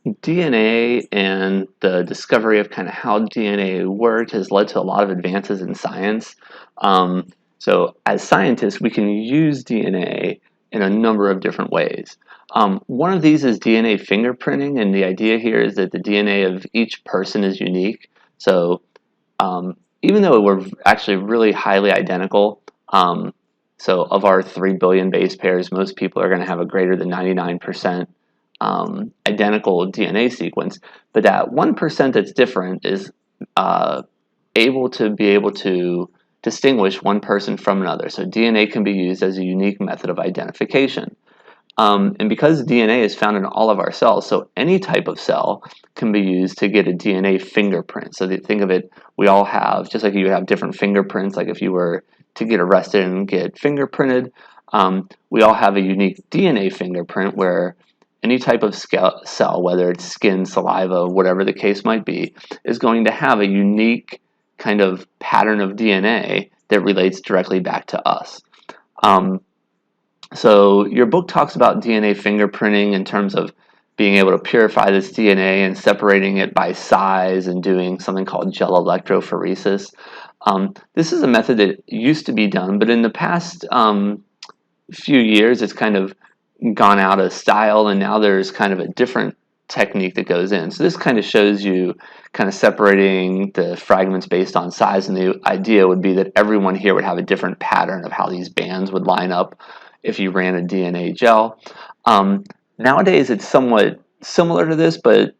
DNA and the discovery of kind of how DNA worked has led to a lot of advances in science. So, as scientists, we can use DNA in a number of different ways. One of these is DNA fingerprinting, and the idea here is that the DNA of each person is unique. So, even though we're actually really highly identical, so of our 3 billion base pairs, most people are going to have a greater than 99% identical DNA sequence, but that 1% that's different is uh, able to distinguish one person from another. So DNA can be used as a unique method of identification. And because DNA is found in all of our cells, so any type of cell can be used to get a DNA fingerprint. So think of it, we all have, just like you have different fingerprints, like if you were to get arrested and get fingerprinted, we all have a unique DNA fingerprint where any type of cell, whether it's skin, saliva, whatever the case might be, is going to have a unique kind of pattern of DNA that relates directly back to us. So your book talks about DNA fingerprinting in terms of being able to purify this DNA and separating it by size and doing something called gel electrophoresis. This is a method that used to be done, but in the past few years, it's kind of gone out of style, and now there's kind of a different technique that goes in. So this kind of shows you kind of separating the fragments based on size, and the idea would be that everyone here would have a different pattern of how these bands would line up if you ran a DNA gel. Nowadays, it's somewhat similar to this, but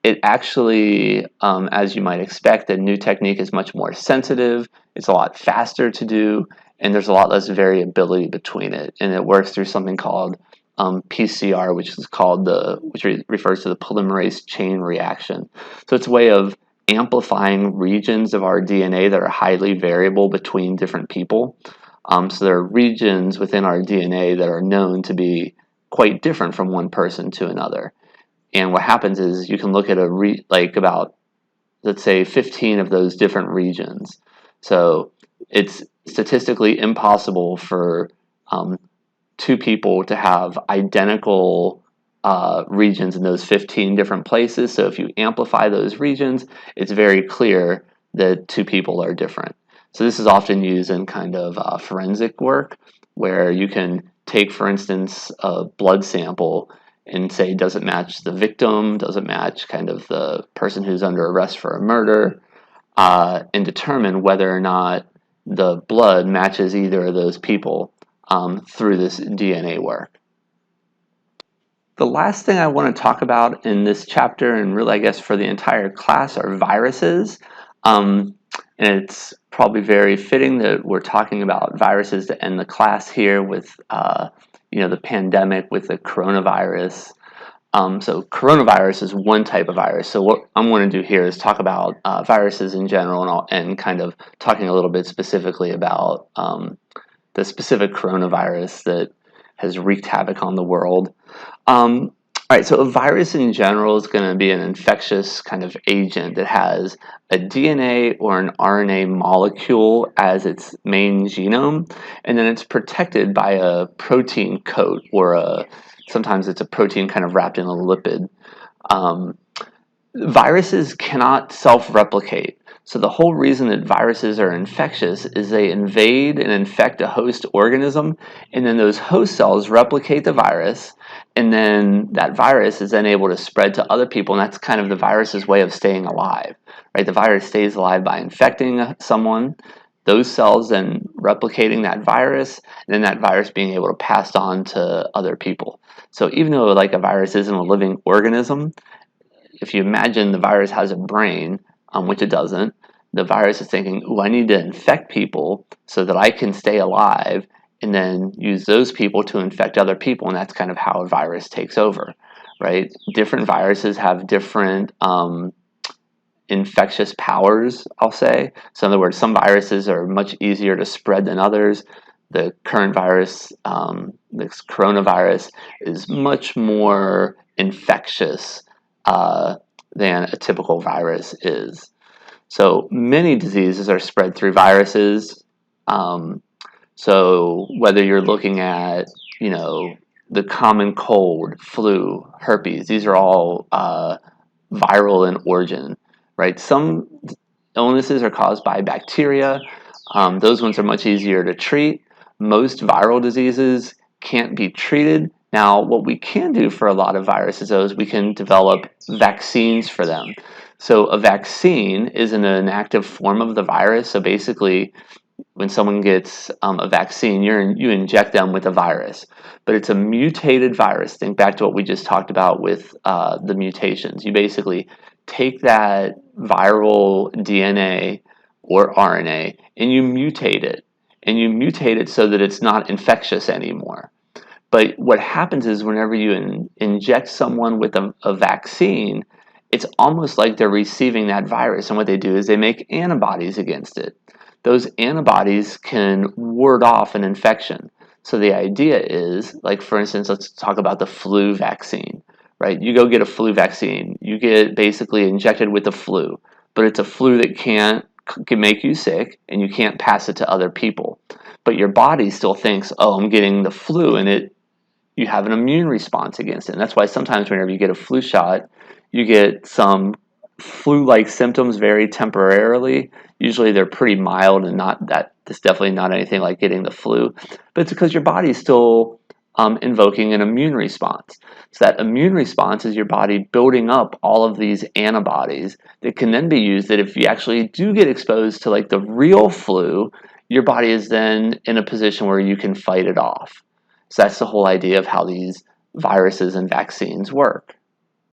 it actually, as you might expect, the new technique is much more sensitive. It's a lot faster to do, and there's a lot less variability between it. And it works through something called PCR, which refers to the polymerase chain reaction. So it's a way of amplifying regions of our DNA that are highly variable between different people. So there are regions within our DNA that are known to be quite different from one person to another. And what happens is you can look at about, let's say, 15 of those different regions. So it's statistically impossible for two people to have identical regions in those 15 different places. So if you amplify those regions, it's very clear that two people are different. So this is often used in kind of forensic work, where you can take, for instance, a blood sample and say, does it match the victim? Does it match kind of the person who's under arrest for a murder? And determine whether or not the blood matches either of those people through this DNA work. The last thing I want to talk about in this chapter, and really I guess for the entire class, are viruses. And it's probably very fitting that we're talking about viruses to end the class here with the pandemic with the coronavirus. So coronavirus is one type of virus. So what I'm going to do here is talk about viruses in general, and kind of talking a little bit specifically about the specific coronavirus that has wreaked havoc on the world. All right, so a virus in general is going to be an infectious kind of agent that has a DNA or an RNA molecule as its main genome, and then it's protected by a protein coat, or sometimes it's a protein kind of wrapped in a lipid. Viruses cannot self-replicate. So the whole reason that viruses are infectious is they invade and infect a host organism, and then those host cells replicate the virus, and then that virus is then able to spread to other people, and that's kind of the virus's way of staying alive, right? The virus stays alive by infecting someone, those cells then replicating that virus, and then that virus being able to pass on to other people. So even though like a virus isn't a living organism, if you imagine the virus has a brain, which it doesn't, the virus is thinking, "Ooh, I need to infect people so that I can stay alive," and then use those people to infect other people, and that's kind of how a virus takes over, right? Different viruses have different infectious powers, I'll say. So in other words, some viruses are much easier to spread than others. The current virus, this coronavirus, is much more infectious than a typical virus is. So many diseases are spread through viruses. So whether you're looking at, the common cold, flu, herpes. These are all viral in origin, right? Some illnesses are caused by bacteria. Those ones are much easier to treat. Most viral diseases can't be treated. Now, what we can do for a lot of viruses, though, is we can develop vaccines for them. So a vaccine is an inactive form of the virus. So basically, when someone gets a vaccine, you inject them with a virus, but it's a mutated virus. Think back to what we just talked about with the mutations. You basically take that viral DNA or RNA and you mutate it, so that it's not infectious anymore. But what happens is whenever you inject someone with a vaccine, it's almost like they're receiving that virus. And what they do is they make antibodies against it. Those antibodies can ward off an infection. So the idea is, like for instance, let's talk about the flu vaccine, right? You go get a flu vaccine. You get basically injected with the flu, but it's a flu that can make you sick and you can't pass it to other people. But your body still thinks, oh, I'm getting the flu, and you have an immune response against it. And that's why sometimes whenever you get a flu shot, you get some flu-like symptoms very temporarily. Usually they're pretty mild and not that, it's definitely not anything like getting the flu, but it's because your body is still invoking an immune response. So that immune response is your body building up all of these antibodies that can then be used, that if you actually do get exposed to like the real flu, your body is then in a position where you can fight it off. So that's the whole idea of how these viruses and vaccines work.